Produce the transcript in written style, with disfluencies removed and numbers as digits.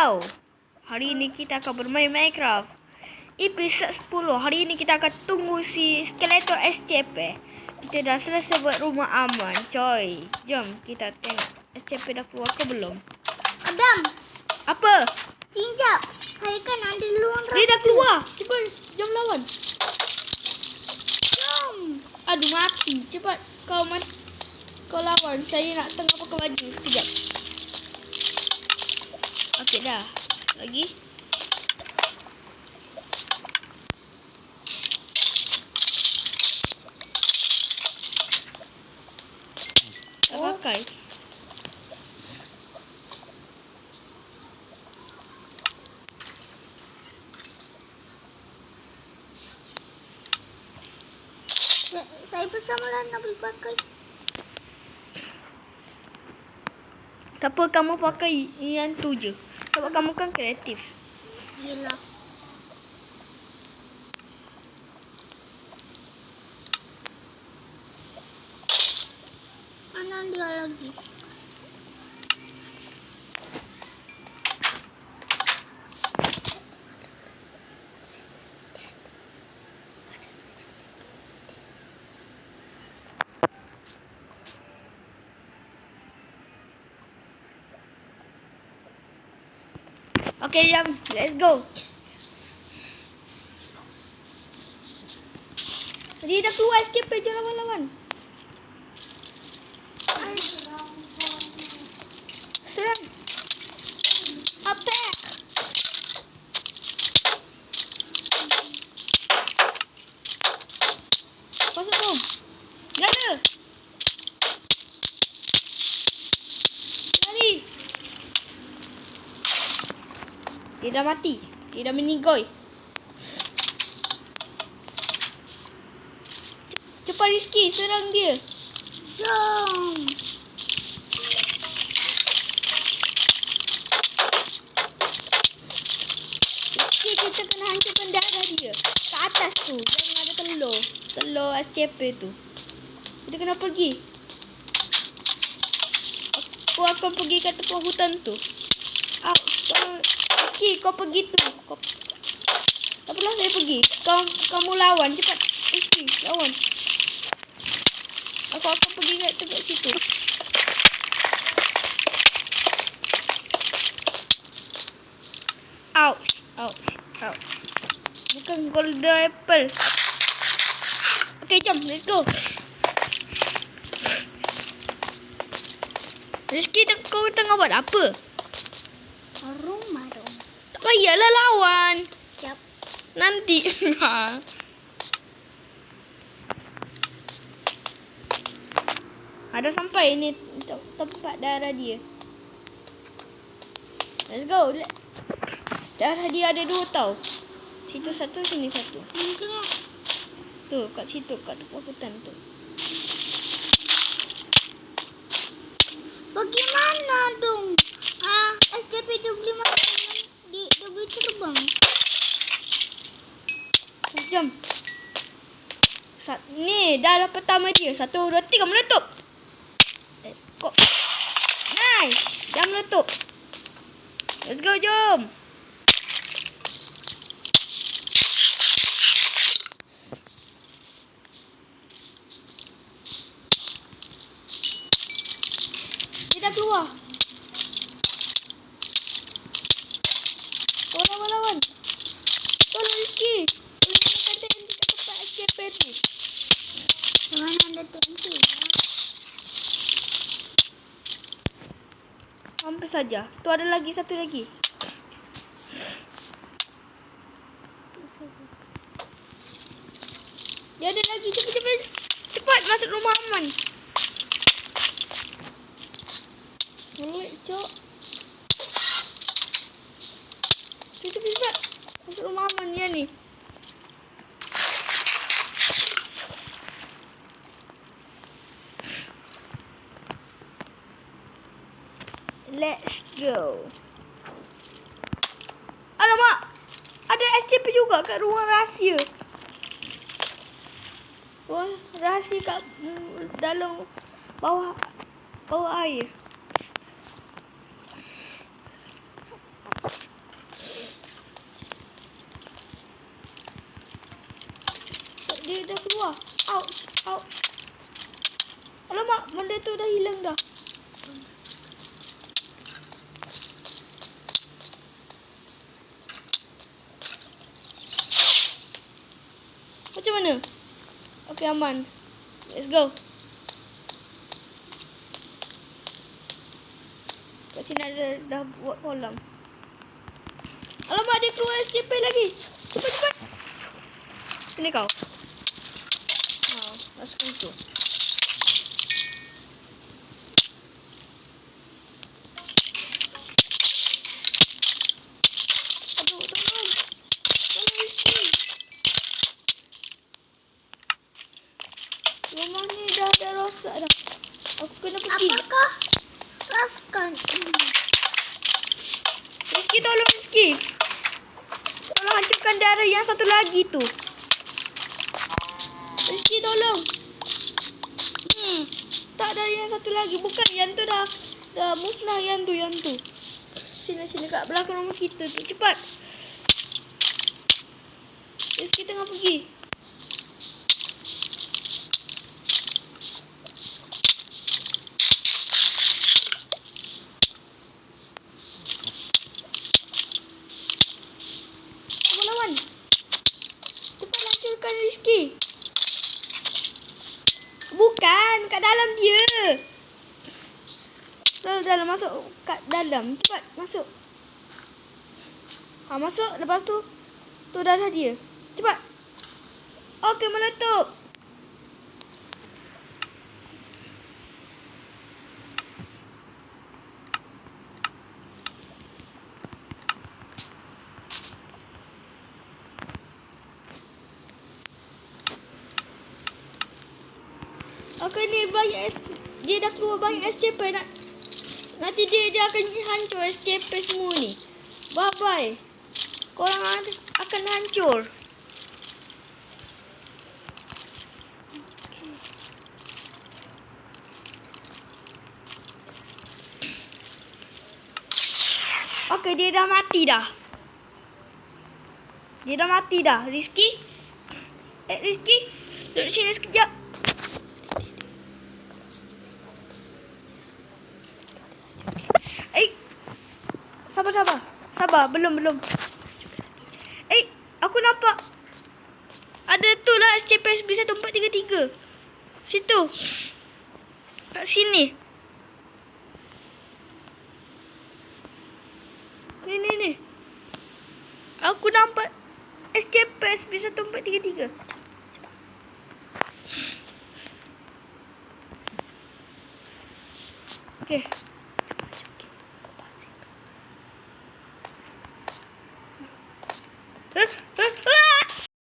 Hello. Hari ini kita akan bermain Minecraft episod 10. Hari ini kita akan tunggu si Skeletor SCP. Kita dah selesai buat rumah aman, coy. Jom kita tengok SCP dah keluar ke belum. Adam. Apa? Sekejap. Saya kan ada luang rasa. Dia dah keluar. Cepat, jom lawan. Jom. Aduh, mati. Cepat kau lawan. Saya nak tengah pakai baju. Sekejap. Okey dah. Lagi. Tak pakai. Saya bersama lah nak boleh pakai. Tak apa, kamu pakai yang tu je. Sebab kamu kan kreatif. Yelah. Mana dia lagi? Okay, jam. Let's go. Dia dah keluar SCP je lawan-lawan. Serang. Attack. Masuk bom. Gala. Lari. Dia dah mati. Dia dah meninggoy. Cepat Rizky, serang dia. Jom. Rizky, kita kena hancurkan darah dia. Ke atas tu. Jangan ada telur. Telur SCP tu. Kita kena pergi. Aku akan pergi ke tepi hutan tu. Rizky, kau pergi tu. Tak apalah, saya pergi. Kamu lawan. Cepat. Rizky, lawan. Aku akan pergi kat tempat situ. Ouch. Ouch. Ouch. Bukan golden apple. Okay, jom. Let's go. Rizky, kau tengah buat apa? Rumah dong. Tak payahlah lawan. Siap. Nanti. Ada sampai ni tempat darah dia. Let's go. Darah dia ada 2 tau. Situ satu, sini satu. Tengok. Tu, kat situ, kat tempat hutan tu. Bagaimana dong? SCP dia boleh makan. Dia boleh terbang. Jom. Ni, darah pertama dia. 1, 2, 3, meletup. Kok. Nice. Dah meletup. Let's go, jom. Dia dah keluar. Oh, lawan-lawan. Tolong Rizky. Boleh menekan TNT kat tempat SCP tu. Mana ada TNT? Hampir saja. Tu ada lagi, satu lagi. Dia ada lagi. Cepat. Cepat masuk rumah aman. Boleh, cok. Cepat. Masuk rumah aman dia ni. Let's go. Alamak. Ada SCP juga kat ruang rahsia. Ruang rahsia kat dalam bawah air. Ouch. Ouch. Alamak, benda tu dah hilang dah. Macam mana? Okay, aman. Let's go. Kat sini ada dah buat kolam. Alamak, dia keluar SCP lagi. Cepat, cepat. Sini kau. Masukkan tu. Aduh, tolong. Tolong Rizky. Rumah ni dah rosak dah. Aku kena pergi. Apakah raskan? Rizky, tolong Rizky. Tolong hancurkan darah yang satu lagi tu. Rizky, tolong. Tak ada yang satu lagi. Bukan, yang tu dah musnah yang tu. Sini kat belakang rumah kita tu. Cepat. Rizky tengah pergi. Lawan. Cepat hancurkan Rizky. Bukan, kat dalam dia. Dalam, masuk kat dalam. Cepat, masuk. Masuk, lepas tu darah dia. Cepat. Okey, meletup. Okey, ni banyak. Dia dah keluar banyak SCP. Nanti dia akan hancur SCP semua ni. Bye-bye. Korang akan hancur. Okey, dia dah mati dah. Rizky? Rizky? Duduk sini sekejap. Sabar. Belum. Aku nampak. Ada tu lah SCP SB1433. Situ. Kat sini. Ni. Aku nampak SCP SB1433. Okay.